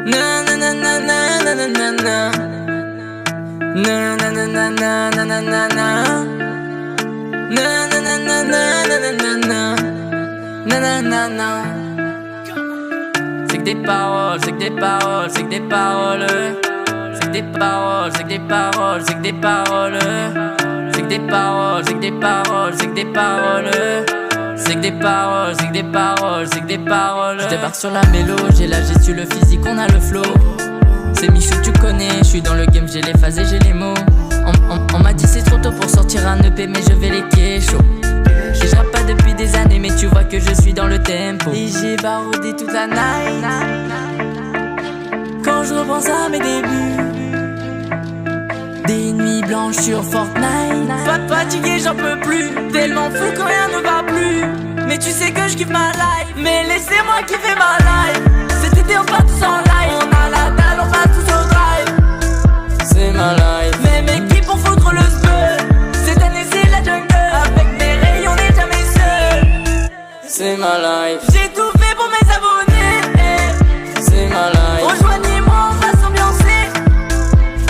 Na na na na na na na na na. Na na na na na na na na na. Na na na na na na na na na. Na na na na. C'est que des paroles, c'est que des paroles, c'est que des paroles. C'est que des paroles, c'est que des paroles, c'est que des paroles. C'est que des paroles, c'est que des paroles, c'est que des paroles. C'est que des paroles, c'est que des paroles, c'est que des paroles. Je débarque sur la mélo, j'ai la j'ai le physique, on a le flow. C'est Michou, tu connais, je suis dans le game, j'ai les phases et j'ai les mots. On m'a dit c'est trop tôt pour sortir un EP, mais je vais les kécho. Je rappe pas depuis des années, mais tu vois que je suis dans le tempo. Et j'ai baroudé toute la night. Quand je repense à mes débuts, des nuits blanches sur Fortnite. Pas fatigué, j'en peux plus. Tellement fou que rien ne va plus. Mais tu sais que je kiffe ma life. Mais laissez-moi kiffer ma life. Cet été on part tous en live. On a la dalle, on va tous au drive. C'est ma life. Mais mes qui pour foutre le spell. Cette année c'est la jungle. Avec mes rayons on n'est jamais seul. C'est ma life. J'ai tout fait pour mes abonnés. C'est ma life. Rejoignez-moi, on va s'ambiancer.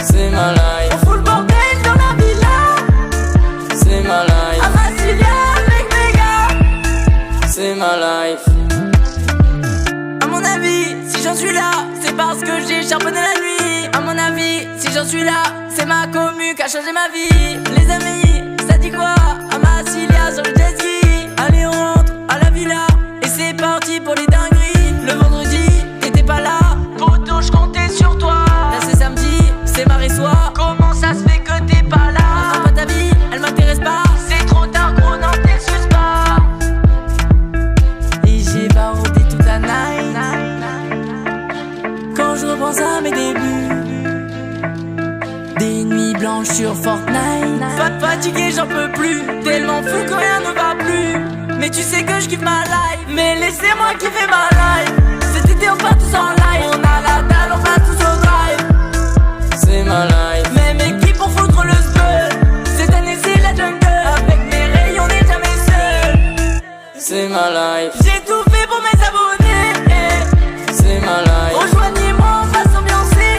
C'est ma life. On fout le bordel dans la villa. C'est ma life. À Massilia avec mes gars. C'est ma life. À mon avis, si j'en suis là, c'est parce que j'ai charbonné la nuit. À mon avis, si j'en suis là, c'est ma commu qui a changé ma vie. Les amis, ça dit quoi? À Massilia sur le jet ski. Allez on rentre à la villa. Et c'est parti pour les dingueries. Le vendredi, t'étais pas là. Poto, je comptais sur toi. Là c'est samedi, c'est mardi soir. Comment ça se fait que t'es pas là? Enfin, pas ta vie, elle m'intéresse pas. C'est trop tard gros, non t'excuses pas. Et j'ai baroudé toute la night. Quand je repense à mes débuts, des nuits blanches sur Fortnite. Pas fatigué, j'en peux plus. Tellement fou que rien ne va plus. Mais tu sais que je kiffe ma life. Mais laissez-moi kiffer ma life. Cet été on part tous en live. On a la dalle, on va tous au drive. C'est ma life. Mais mes qui pour foutre le spell. Cette année c'est la jungle. Avec mes rayons on n'est jamais seul. C'est ma life. J'ai tout fait pour mes abonnés. C'est ma life. Rejoignez-moi, on va s'ambiancer.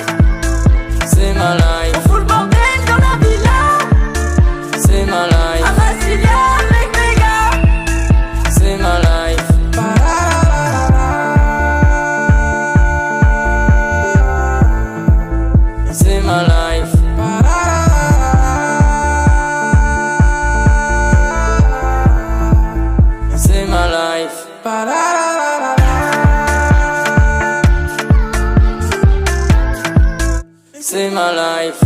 C'est ma life. On fout le bordel dans la villa. C'est ma life. À Massilia avec mes gars. C'est ma life. C'est ma life. C'est ma life. C'est ma life.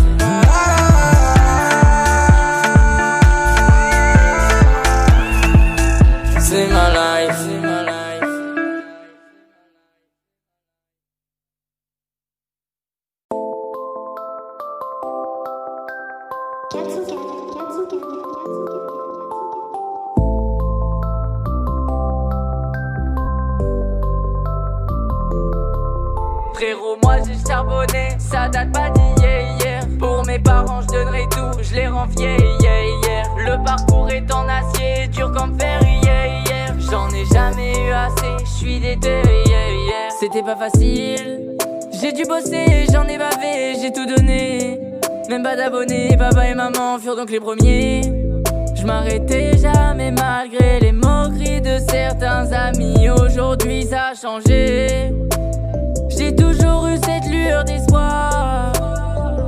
C'est ma life. C'est ma life. Frérot, moi j'ai charbonné, ça date pas d'hier. Pour mes parents, je donnerai tout, je les rends fiers. Le parcours est en acier, dur comme fer. J'en ai jamais eu assez, je suis déter. C'était pas facile, j'ai dû bosser, j'en ai bavé, j'ai tout donné. Même pas d'abonnés, papa et maman furent donc les premiers. Je m'arrêtais jamais malgré les moqueries de certains amis. Aujourd'hui ça a changé. J'ai toujours eu cette lueur d'espoir.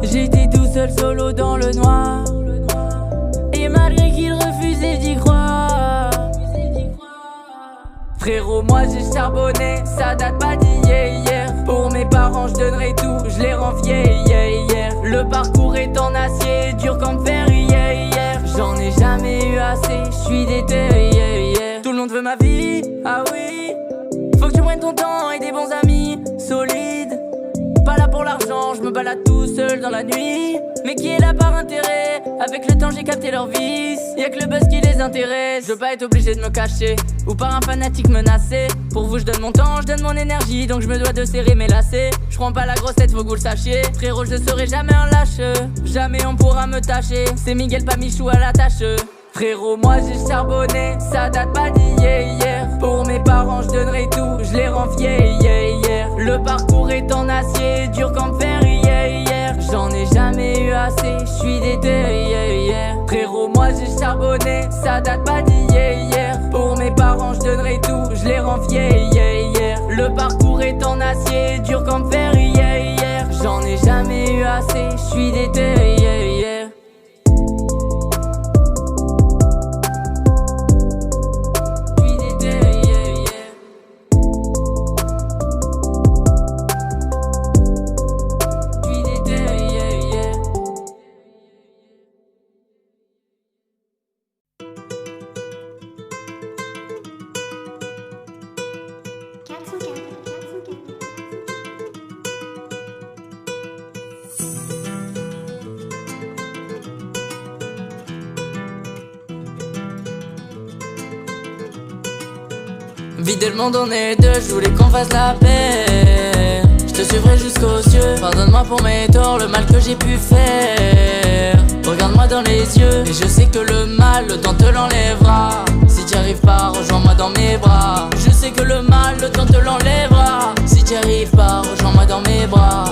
J'étais tout seul solo dans le noir. Et malgré qu'ils refusaient d'y croire, frérot moi j'ai charbonné, ça date pas d'hier. Pour mes parents je donnerai tout, je les rends fiers. Le parcours est en acier, dur comme fer. J'en ai jamais eu assez, je suis déter. Tout le monde veut ma vie, ah oui. Faut que tu prennes ton temps et des bons amis solides. Pas là pour l'argent, je me balade tout seul dans la nuit. Mais qui est là par intérêt? Avec le temps j'ai capté leur vice. Y'a que le buzz qui les intéresse. Je veux pas être obligé de me cacher ou par un fanatique menacé. Pour vous je donne mon temps, je donne mon énergie. Donc je me dois de serrer mes lacets. Je prends pas la grossette, faut que vous le sachiez. Frérot je serai jamais un lâche. Jamais on pourra me tâcher. C'est Miguel pas Michou à la tâche. Frérot moi j'ai charbonné, ça date pas d'hier. Pour mes parents je donnerai tout, je les rends fiers. Le parcours est en acier, dur comme fer, hier. J'en ai jamais eu assez, j'suis déter, hier. Frérot, moi j'ai charbonné, ça date pas d'hier. Pour mes parents j'donnerai tout, j'les rends vieilles, hier. Le parcours est en acier, dur comme fer, hier. J'en ai jamais eu assez, j'suis déter, hier. Vider le monde, on est deux, je voulais qu'on fasse la paix. Je te suivrai jusqu'aux cieux. Pardonne-moi pour mes torts, le mal que j'ai pu faire. Regarde-moi dans les yeux, et je sais que le mal, le temps te l'enlèvera. Si t'y arrives pas, rejoins-moi dans mes bras. Je sais que le mal, le temps te l'enlèvera. Si t'y arrives pas, rejoins-moi dans mes bras.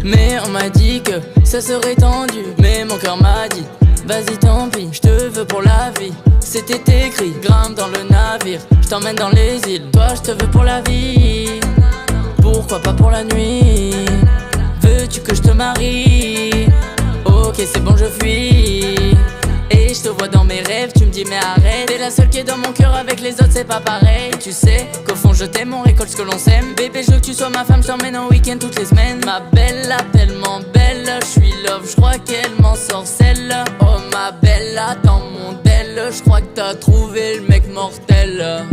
Mais on m'a dit que ça serait tendu, mais mon cœur m'a dit vas-y tant pis, je te veux pour la vie. C'était écrit, grimpe dans le navire, je t'emmène dans les îles. Toi je te veux pour la vie, pourquoi pas pour la nuit? Veux-tu que je te marie? Ok c'est bon je fuis. Et je te vois dans mes rêves, tu me dis mais arrête. T'es la seule qui est dans mon cœur, avec les autres c'est pas pareil. Tu sais qu'au fond je t'aime, on récolte ce que l'on sème. Bébé je veux que tu sois ma femme, je t'emmène en week-end toutes les semaines. Ma belle, là tellement belle, je suis love, je crois qu'elle m'en sorcelle. Oh ma belle, là dans mon del, je crois que t'as trouvé le mec mortel.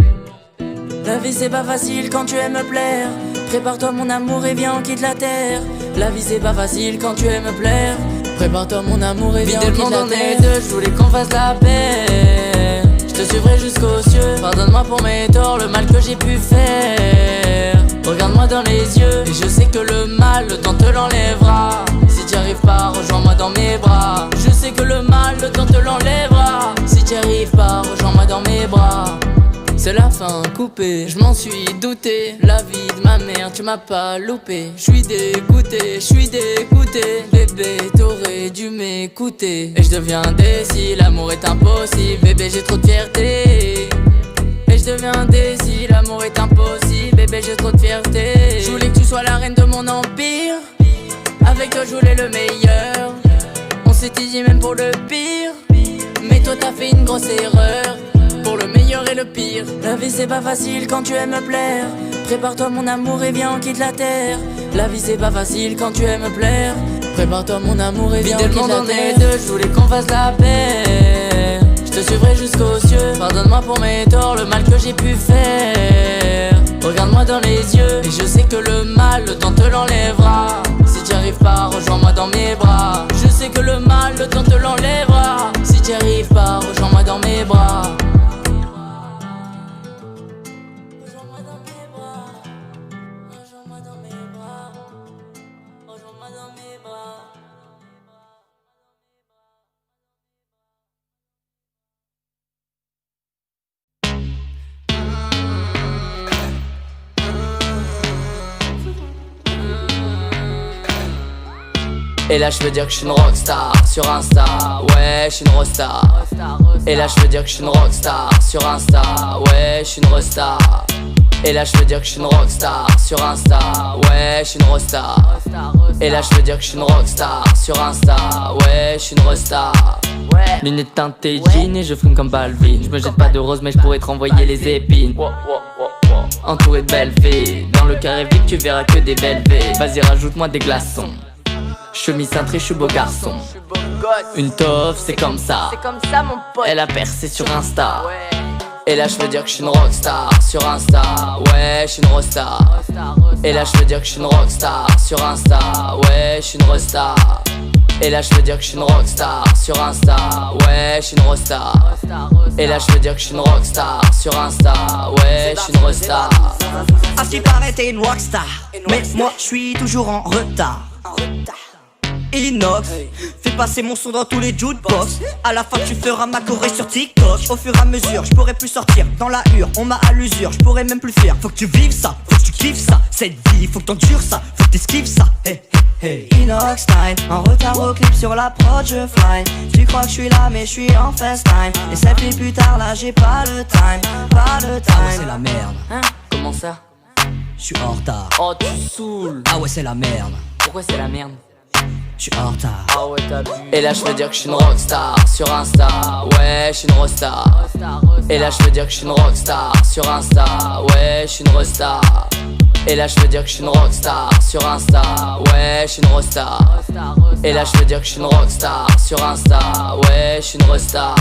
La vie c'est pas facile quand tu aimes me plaire. Prépare-toi mon amour et viens on quitte la terre. La vie c'est pas facile quand tu aimes me plaire. Prépare-toi mon amour et viens on quitte la terre. On est deux, je voulais qu'on fasse la paix. Je te suivrai jusqu'aux cieux. Pardonne-moi pour mes torts, le mal que j'ai pu faire. Regarde-moi dans les yeux, et je sais que le mal, le temps te l'enlèvera. Si t'y arrives pas, rejoins-moi dans mes bras. Je sais que le mal, le temps te l'enlèvera. Si t'y arrives pas, rejoins-moi dans mes bras. C'est la fin coupée, je m'en suis douté. La vie de ma mère, tu m'as pas loupé. J'suis dégoûté, bébé, t'aurais dû m'écouter. Et je deviens indécis, l'amour est impossible. Bébé, j'ai trop de fierté. Et je deviens indécis, l'amour est impossible. Bébé, j'ai trop de fierté. Je voulais que tu sois la reine de mon empire. Avec toi, je voulais le meilleur. On s'était dit même pour le pire. Mais toi, t'as fait une grosse erreur. Pour le meilleur et le pire. La vie c'est pas facile quand tu aimes me plaire. Prépare-toi mon amour et viens on quitte la terre. La vie c'est pas facile quand tu aimes me plaire. Prépare-toi mon amour et viens on quitte la terre. On est deux, je voulais qu'on fasse la paix. Je te suivrai jusqu'aux cieux. Pardonne-moi pour mes torts, le mal que j'ai pu faire. Regarde-moi dans les yeux, et je sais que le mal, le temps te l'enlèvera. Si t'y arrives pas, rejoins-moi dans mes bras. Je sais que le mal, le temps te l'enlèvera. Si t'y arrives pas, rejoins-moi dans mes bras. Et là je veux dire que je suis une rockstar sur Insta. Ouais je suis une rockstar. Et là je veux dire que je suis une rockstar sur Insta. Ouais je suis une rockstar. Et là je veux dire que je suis une rockstar sur Insta. Ouais je suis une rockstar. Et là je veux dire que je suis une rockstar sur Insta. Ouais je suis une rockstar. Lunettes teintées jean et je fume comme Balvin. Je me jette pas de rose mais je pourrais te renvoyer les épines. Entouré de belles filles. Dans le carré vide tu verras que des belles filles. Vas-y rajoute-moi des glaçons. Chemise cintrée, je suis beau garçon. Une toffe, c'est comme ça. C'est comme ça mon pote. Elle a percé sur Insta. Et là je veux dire que je suis une rockstar sur Insta. Ouais je suis une rockstar. Et là je veux dire que je suis une rockstar sur Insta. Ouais je suis une rockstar. Et là je veux dire que je suis une rockstar sur Insta. Ouais je suis une rockstar. Et là je veux dire que je suis une rockstar sur Insta. Ouais je suis une rockstar. À ce qui paraît t'es une rockstar, mais moi je suis toujours en retard. Inox, fais passer mon son dans tous les jukebox. À la fin tu feras ma choré sur TikTok. Au fur et à mesure, je pourrai plus sortir dans la hure. On m'a à l'usure, je pourrais même plus faire. Faut que tu vives ça, faut que tu kiffes ça. Cette vie, faut que t'endures ça, faut que t'esquives ça. Hey, hey. Inox 9, en retard au clip sur la prod, je fly. Tu crois que je suis là mais je suis en FaceTime. Et 7 nuits plus tard là j'ai pas le time, pas le time. Ah ouais c'est la merde. Hein? Comment ça? Je suis en retard. Oh tu saoules. Ah ouais c'est la merde. Pourquoi c'est la merde? Je suis en retard. Ah ouais t'as vu. Et là je veux dire que je suis une rockstar sur Insta. Ouais je suis une rockstar. Et là je veux dire que je suis une rockstar sur Insta. Ouais je suis une rockstar. Et là je veux dire que je suis une rockstar sur Insta. Ouais je suis une rockstar. Et là je veux dire que je suis une rockstar sur Insta. Ouais je suis une rockstar.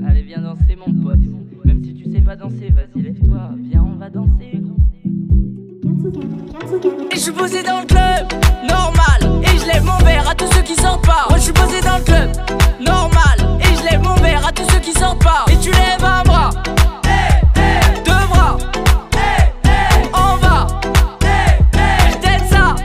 Allez viens danser mon pote. Même si tu sais pas danser, vas-y lève-toi. Viens on va danser. Et je suis posé dans le club, normal. Et je lève mon verre à tous ceux qui sortent pas. Moi je suis posé dans le club, normal. Et je lève mon verre à tous ceux qui sortent pas. Et tu lèves un bras, deux bras, on va. Je t'aide ça.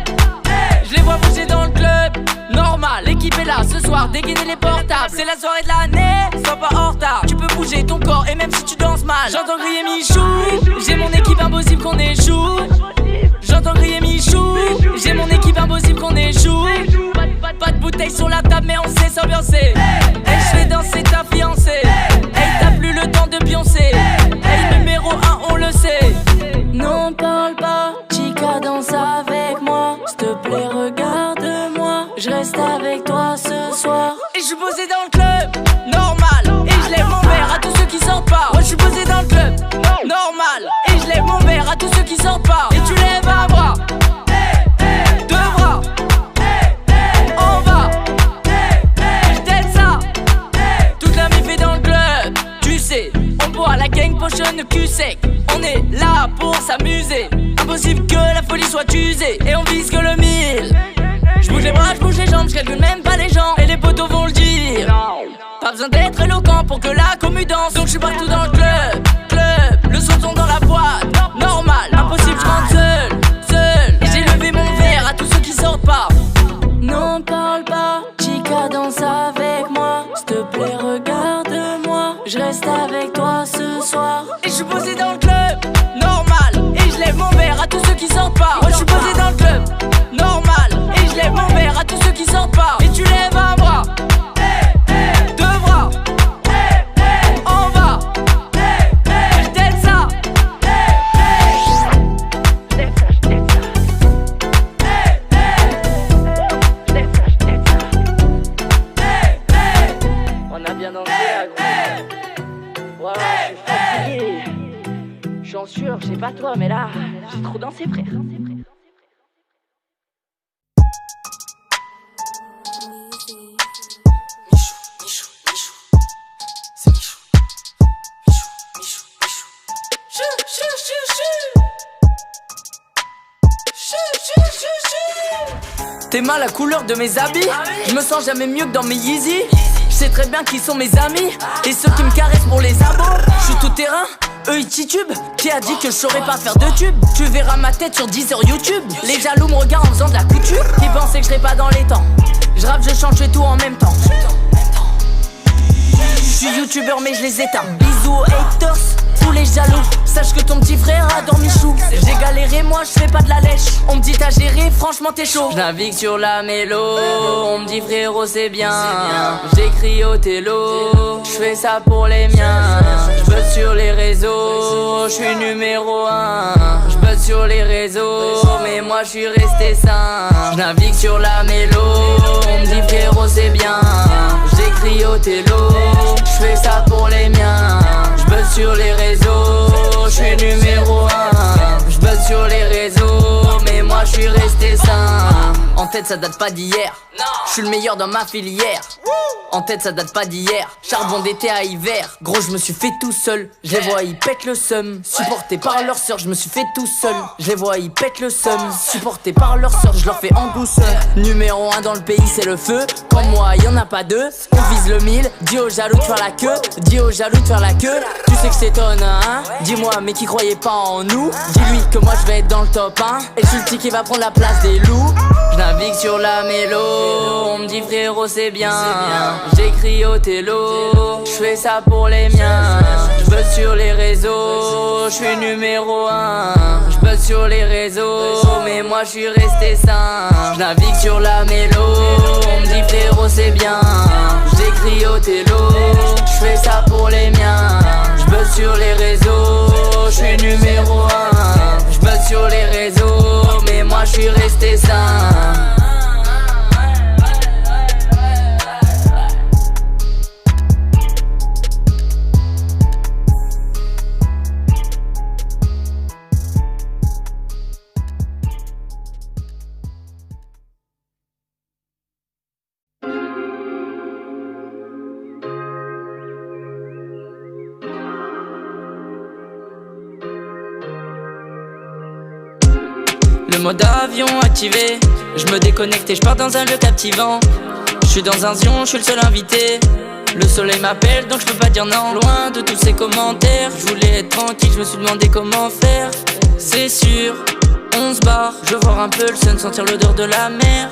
Je les vois bouger dans le club, normal. L'équipe est là ce soir, dégainer les portables. C'est la soirée de l'année, sois pas en retard. Tu peux bouger ton corps et même si tu danses mal. J'entends crier Michou, j'ai mon équipe impossible qu'on échoue. J'entends crier Michou, j'ai mon équipe impossible qu'on échoue. Pas de bouteille sur la table mais on sait s'ambiancer. Hey je fais danser ta fiancée. Hey t'as plus le temps de pioncer. Hey numéro 1 on le sait. Non parle pas, chica danse avec moi. S'il te plaît regarde-moi. Je reste avec toi ce soir. Et je suis posé dans le club, normal. Et je lève mon verre à tous ceux qui sortent pas. Moi je suis posé dans le club, normal. Et je lève mon verre à tous ceux qui sortent pas. Et tu lèves un bras, deux bras, on va. Je t'aide ça. Toute la mif est dans le club, tu sais. On boit la gang potion de cul sec. On est là pour s'amuser. Impossible que la folie soit usée. Et on vise que le 1000. Je bouge les bras, je bouge les jambes, je calcule même pas les gens. Et les potos vont le dire. Pas besoin d'être éloquent pour que la commu danse. Donc je suis partout dans le club, le son tombe dans la boîte, normal. Impossible, je rentre seul. Et j'ai levé mon verre à tous ceux qui sortent pas. Non parle pas, chica danse avec moi. S'il te plaît regarde-moi. Je reste avec toi ce soir. Et je suis posé dans le club, normal. Et je lève mon verre à tous ceux qui sortent pas. Moi je suis posé dans le club, normal. Et je lève mon verre à tous ceux qui sortent pas. Et tu lèves un bras, deux bras, on va. Je t'aide ça. On a bien dansé à gros. Ouais, je suis fatigué. Je suis en sueur, je sais pas toi, mais là, j'ai trop dansé, frère. T'aimes la couleur de mes habits, je me sens jamais mieux que dans mes Yeezy. Je sais très bien qui sont mes amis et ceux qui me caressent pour les abos. Je suis tout terrain, eux ils titubent. Qui a dit que je saurais pas faire de tube? Tu verras ma tête sur 10 heures YouTube. Les jaloux me regardent en faisant de la couture. Qui pensaient que je serais pas dans les temps. Je rappe, je chante, je fais tout en même temps. Je suis youtubeur mais je les éteins. Bisous aux haters, tous les jaloux. Sache que ton petit frère a dormi chou. J'ai galéré, moi je fais pas de la lèche. On me dit t'as géré, franchement t'es chaud. Je navigue sur la mélo, on me dit frérot c'est bien. J'écris au télo, je fais ça pour les miens. Je buzz sur les réseaux, je suis numéro 1. Je buzz sur les réseaux, mais moi je suis resté sain. Je navigue sur la mélo, on me dit frérot c'est bien. J'écris au télo, je fais ça pour les miens. Je buzz sur les réseaux, je suis numéro 1. Je buzz sur les réseaux, mais moi je suis resté sain. En tête ça date pas d'hier. Je suis le meilleur dans ma filière. En tête ça date pas d'hier. Charbon d'été à hiver. Gros je me suis fait tout seul. Je les vois ils pètent le seum. Supporté par leur sœur je me suis fait tout seul. Je les vois ils pètent le seum. Supporté par leur sœur je leur fais en douceur. Numéro 1 dans le pays c'est le feu. Comme moi y'en a pas deux. On vise le 1000. Dis aux jaloux de faire la queue. Dis aux jaloux de faire la queue. Tu sais que c'est tonne hein. Dis-moi mais qui croyait pas en nous. Dis-lui que moi je vais être dans le top 1. Et je suis le petit qui va prendre la place des loups. Je navigue sur la mélo. On me dit frérot c'est bien. J'écris au télo. Je fais ça pour les miens. Je buzz sur les réseaux. Je suis numéro 1. Je buzz sur les réseaux. Mais moi je suis resté sain. Je navigue sur la mélo. On me dit frérot c'est bien. J'écris au télo. Je fais ça pour les miens. Je buzz sur les réseaux. Je suis numéro 1. Je buzz sur les réseaux. Mais moi je suis resté sain. Le mode avion activé, je me déconnecte et je pars dans un lieu captivant. Je suis dans un zion, je suis le seul invité. Le soleil m'appelle donc je peux pas dire non. Loin de tous ces commentaires, je voulais être tranquille, je me suis demandé comment faire. C'est sûr, on se barre, je veux voir un peu le sun, sentir l'odeur de la mer.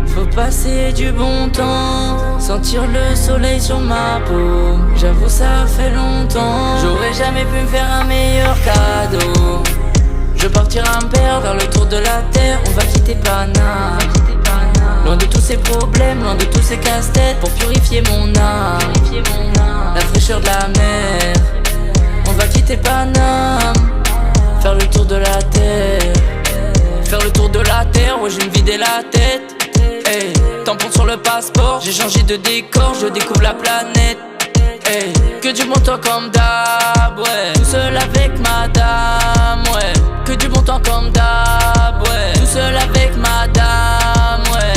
Faut passer du bon temps, sentir le soleil sur ma peau. J'avoue ça fait longtemps, j'aurais jamais pu me faire un meilleur cadeau. Je partirai un père vers le tour de la terre. On va quitter Paname. Loin de tous ces problèmes, loin de tous ces casse-têtes. Pour purifier mon âme, la fraîcheur de la mer. On va quitter Paname, faire le tour de la terre. Faire le tour de la terre, ouais je vais me vider la tête. Hey, tampon sur le passeport, j'ai changé de décor, je découvre la planète. Hey, que du bon temps comme d'hab, ouais. Tout seul avec madame, ouais. Que du bon temps comme d'hab, ouais. Tout seul avec madame, ouais.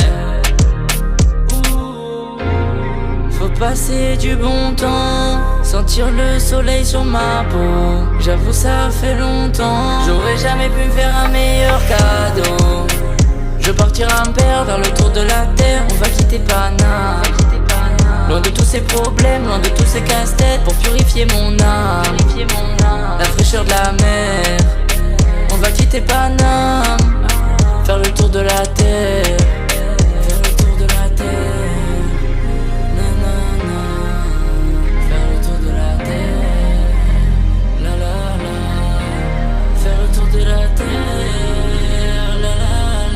Faut passer du bon temps, sentir le soleil sur ma peau. J'avoue ça fait longtemps, j'aurais jamais pu me faire un meilleur cadeau. Je partirai un père vers le tour de la terre. On va quitter Paname, loin de tous ces problèmes, loin de tous ces casse-têtes. Pour purifier mon âme, la fraîcheur de la mer. On va quitter Paname, faire le tour de la terre. Faire le tour de la terre, nanana. Faire le tour de la terre, la la la. Faire le tour de la terre, la la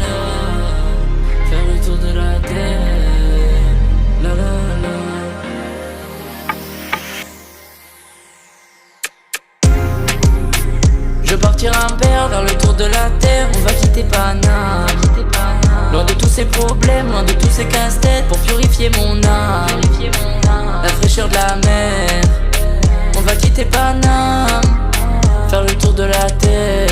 la. Faire le tour de la terre, la la la. Je partirai un père vers le tour de la terre. On va quitter Paname, loin de tous ces problèmes, loin de tous ces casse-têtes. Pour purifier mon âme, la fraîcheur de la mer. On va quitter Paname, faire le tour de la terre.